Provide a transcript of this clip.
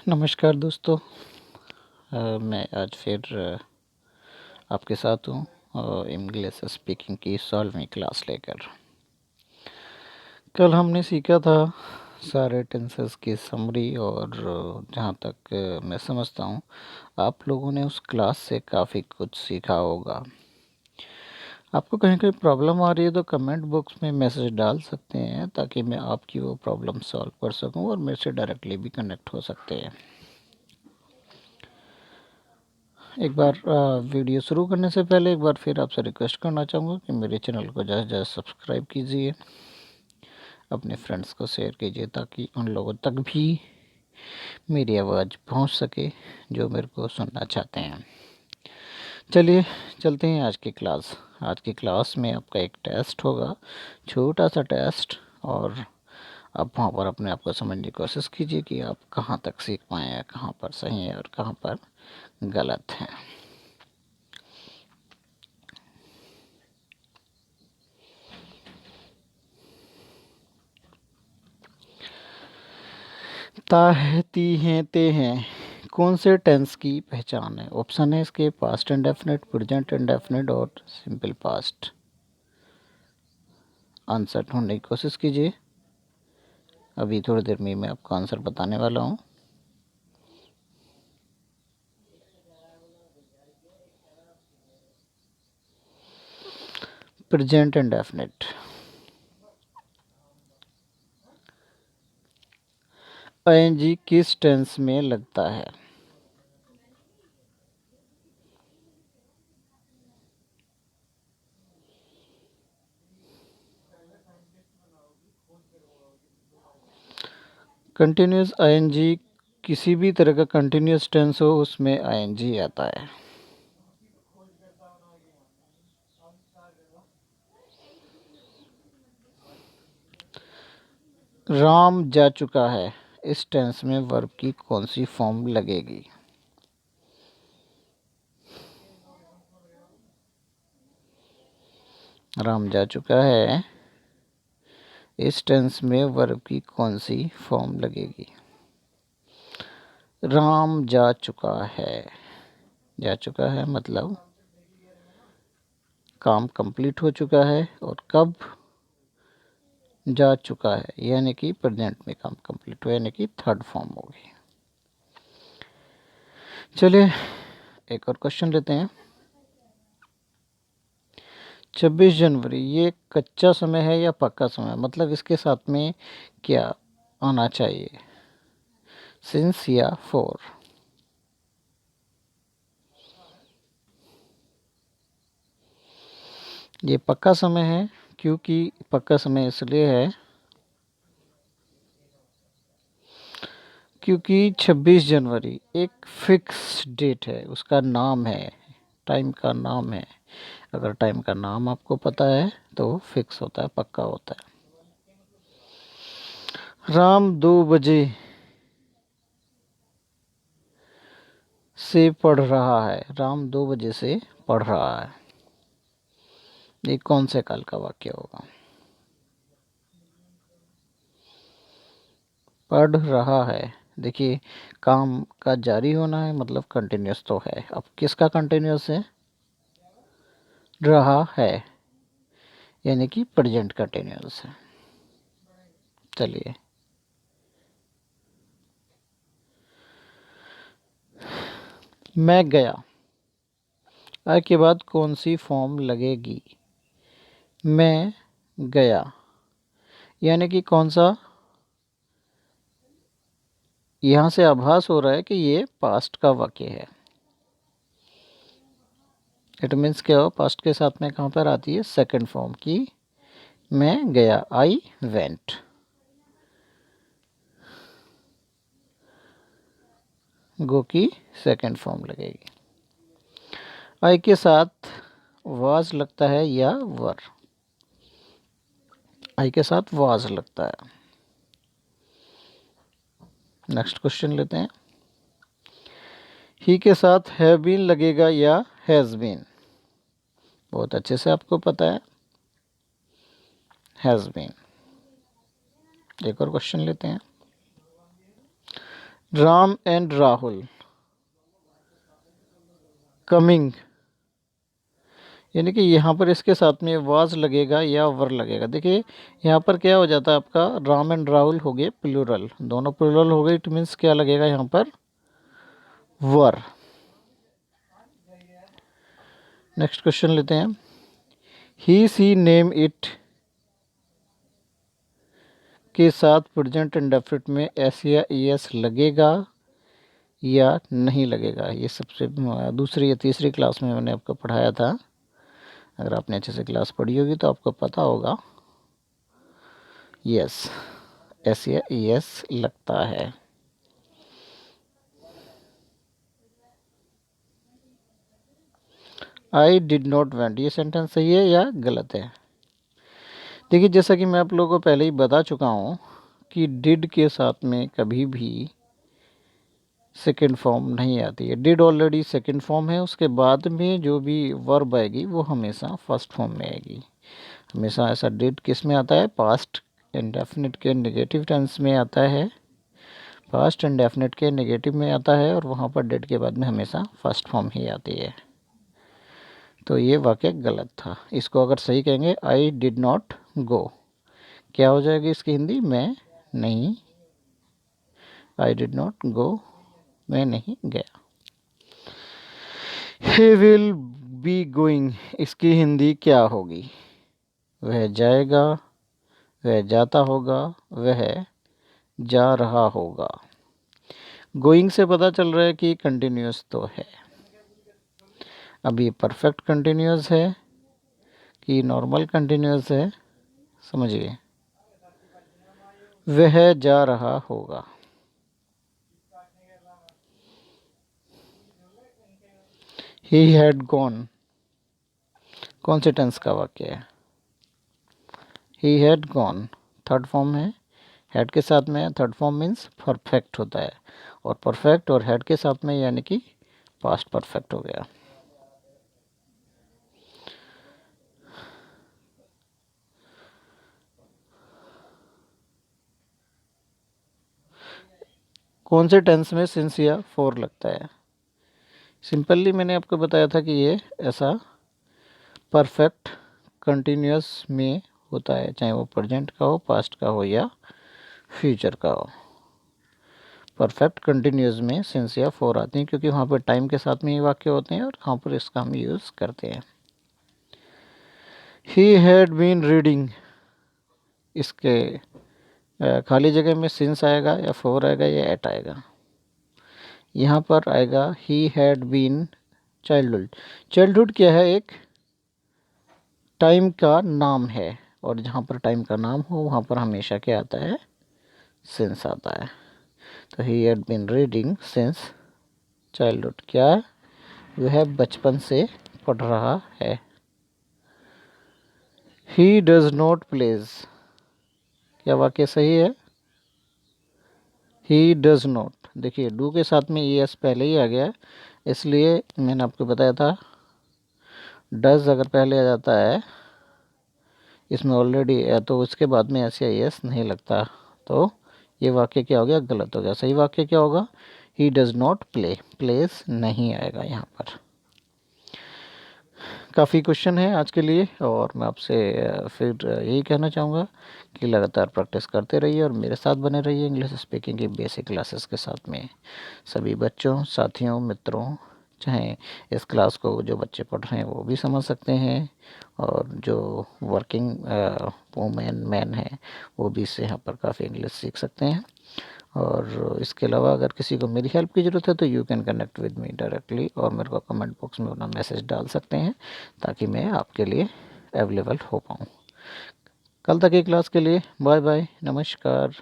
नमस्कार दोस्तों। मैं आज फिर आपके साथ हूँ इंग्लिश स्पीकिंग की 16वीं क्लास लेकर। कल हमने सीखा था सारे टेंसेस की समरी और जहाँ तक मैं समझता हूँ आप लोगों ने उस क्लास से काफ़ी कुछ सीखा होगा। आपको कहीं कोई प्रॉब्लम आ रही है तो कमेंट बॉक्स में मैसेज डाल सकते हैं ताकि मैं आपकी वो प्रॉब्लम सॉल्व कर सकूँ और मेरे से डायरेक्टली भी कनेक्ट हो सकते हैं। एक बार वीडियो शुरू करने से पहले एक बार फिर आपसे रिक्वेस्ट करना चाहूँगा कि मेरे चैनल को ज़्यादा से ज़्यादा सब्सक्राइब कीजिए, अपने फ्रेंड्स को शेयर कीजिए ताकि उन लोगों तक भी मेरी आवाज़ पहुंच सके जो मेरे को सुनना चाहते हैं। चलिए चलते हैं आज की क्लास। आज की क्लास में आपका एक टेस्ट होगा, छोटा सा टेस्ट, और आप वहाँ पर अपने आप को समझने की कोशिश कीजिए कि आप कहाँ तक सीख पाए हैं, कहाँ पर सही है और कहाँ पर गलत है। ता है, ती हैं, ते हैं, कौन से टेंस की पहचान है? ऑप्शन है इसके पास्ट इंडेफिनिट, प्रेजेंट इंडेफिनिट और सिंपल पास्ट। आंसर ढूंढने की कोशिश कीजिए। अभी थोड़ी देर में मैं आपको आंसर बताने वाला हूँ। Present indefinite. आईएनजी किस टेंस में लगता है? कंटिन्यूस आईएनजी, किसी भी तरह का कंटिन्यूस टेंस हो उसमें आईएनजी आता है। राम जा चुका है, इस टेंस में वर्ब की कौन सी फॉर्म लगेगी? राम जा चुका है, इस टेंस में वर्ब की कौन सी फॉर्म लगेगी? राम जा चुका है, जा चुका है मतलब काम कंप्लीट हो चुका है, और कब जा चुका है यानी कि प्रेजेंट में काम कंप्लीट हो, यानी कि थर्ड फॉर्म होगी। चलिए एक और क्वेश्चन लेते हैं। 26 जनवरी ये कच्चा समय है या पक्का समय? मतलब इसके साथ में क्या आना चाहिए, सिंस या फॉर? ये पक्का समय है, क्योंकि पक्का समय इसलिए है क्योंकि 26 जनवरी एक फिक्स डेट है, उसका नाम है, टाइम का नाम है। अगर टाइम का नाम आपको पता है तो फिक्स होता है, पक्का होता है। राम 2 बजे से पढ़ रहा है, राम 2 बजे से पढ़ रहा है, ये कौन से काल का वाक्य होगा? पढ़ रहा है, देखिए काम का जारी होना है मतलब कंटिन्यूस तो है। अब किसका कंटिन्यूस है? रहा है, यानी कि प्रेजेंट कंटिन्यूस है। चलिए मैं गया, आ के बाद कौन सी फॉर्म लगेगी? मैं गया यानी कि कौन सा? यहां से आभास हो रहा है कि ये पास्ट का वाक्य है। इट मीन्स क्या हो, पास्ट के साथ में कहां पर आती है? सेकंड फॉर्म की। मैं गया, आई वेंट। गो की सेकंड फॉर्म लगेगी। आई के साथ वाज लगता है या वर? आई के साथ वाज लगता है। नेक्स्ट क्वेश्चन लेते हैं। ही के साथ हैव बीन लगेगा या हैज बीन? बहुत अच्छे से आपको पता है, हैज बीन। एक और क्वेश्चन लेते हैं। राम एंड राहुल कमिंग, यानी कि यहाँ पर इसके साथ में वाज लगेगा या वर लगेगा। देखिए यहाँ पर क्या हो जाता है आपका, राम एंड राहुल हो गए प्लूरल, दोनों प्लूरल हो गए, इट मीन्स क्या लगेगा यहाँ पर, वर। नेक्स्ट क्वेश्चन लेते हैं। ही सी नेम इट के साथ प्रेजेंट इंडेफिनिट में एस या एस लगेगा या नहीं लगेगा। ये सबसे दूसरी या तीसरी क्लास में मैंने आपको पढ़ाया था, अगर आपने अच्छे से क्लास पढ़ी होगी तो आपको पता होगा। यस, एस या एस लगता है। आई डिड नॉट वेंट, ये सेंटेंस सही है या गलत है। देखिए जैसा कि मैं आप लोगों को पहले ही बता चुका हूँ कि डिड के साथ में कभी भी सेकेंड फॉर्म नहीं आती है। डिड ऑलरेडी सेकेंड फॉर्म है, उसके बाद में जो भी वर्ब आएगी वो हमेशा फर्स्ट फॉर्म में आएगी। हमेशा ऐसा डिड किस में आता है, पास्ट इंडेफिनिट के नेगेटिव टेंस में आता है, पास्ट इंडेफिनिट के नेगेटिव में आता है, और वहाँ पर डिड के बाद में हमेशा फर्स्ट फॉर्म ही आती है। तो ये वाक्य गलत था। इसको अगर सही कहेंगे, आई डिड नॉट गो, क्या हो जाएगी इसकी हिंदी, मैं नहीं, आई डिड नॉट गो, मैं नहीं गया। ही विल बी गोइंग, इसकी हिंदी क्या होगी, वह जाएगा, वह जाता होगा, वह जा रहा होगा। गोइंग से पता चल रहा है कि कंटिन्यूस तो है। अब ये परफेक्ट कंटिन्यूस है कि नॉर्मल कंटिन्यूस है, समझिए। वह जा रहा होगा। ही हैड गॉन, कौन से टेंस का वाक्य है, he had gone, third form है, हैड के साथ में थर्ड फॉर्म मीन्स परफेक्ट होता है, और परफेक्ट और हैड के साथ में यानी कि पास्ट परफेक्ट हो गया। कौन से टेंस में सिंस या फोर लगता है। सिंपली मैंने आपको बताया था कि ये ऐसा परफेक्ट कंटिन्यूस में होता है, चाहे वो प्रेजेंट का हो, पास्ट का हो या फ्यूचर का हो। परफेक्ट कंटिन्यूस में सिंस या फोर आती हैं, क्योंकि वहाँ पर टाइम के साथ में ये वाक्य होते हैं और वहाँ पर इसका हम यूज़ करते हैं। ही हैड बीन रीडिंग, इसके खाली जगह में सिंस आएगा या फोर आएगा या एट आएगा। यहाँ पर आएगा he had been childhood. Childhood क्या है, एक टाइम का नाम है, और जहाँ पर टाइम का नाम हो वहाँ पर हमेशा क्या आता है, सिंस आता है। तो he had been reading since childhood, क्या वह बचपन से पढ़ रहा है। ही डज नॉट प्लेज, क्या वाक्य सही है, ही डज नॉट। देखिए डू के साथ में ई एस पहले ही आ गया, इसलिए मैंने आपको बताया था डज अगर पहले आ जाता है इसमें ऑलरेडी है तो उसके बाद में एस या एस नहीं लगता, तो ये वाक्य क्या हो गया, गलत हो गया। सही वाक्य क्या होगा, he does not play, place नहीं आएगा यहाँ पर। काफ़ी क्वेश्चन है आज के लिए, और मैं आपसे फिर यही कहना चाहूँगा कि लगातार प्रैक्टिस करते रहिए और मेरे साथ बने रहिए इंग्लिश स्पीकिंग की बेसिक क्लासेस के साथ में। सभी बच्चों, साथियों, मित्रों, चाहे इस क्लास को जो बच्चे पढ़ रहे हैं वो भी समझ सकते हैं, और जो वर्किंग वुमेन मैन हैं वो भी इससे यहाँ पर काफ़ी इंग्लिश सीख सकते हैं। और इसके अलावा अगर किसी को मेरी हेल्प की ज़रूरत है तो you can connect with me directly, और मेरे को कमेंट बॉक्स में अपना मैसेज डाल सकते हैं ताकि मैं आपके लिए अवेलेबल हो पाऊँ। कल तक की क्लास के लिए बाय बाय, नमस्कार।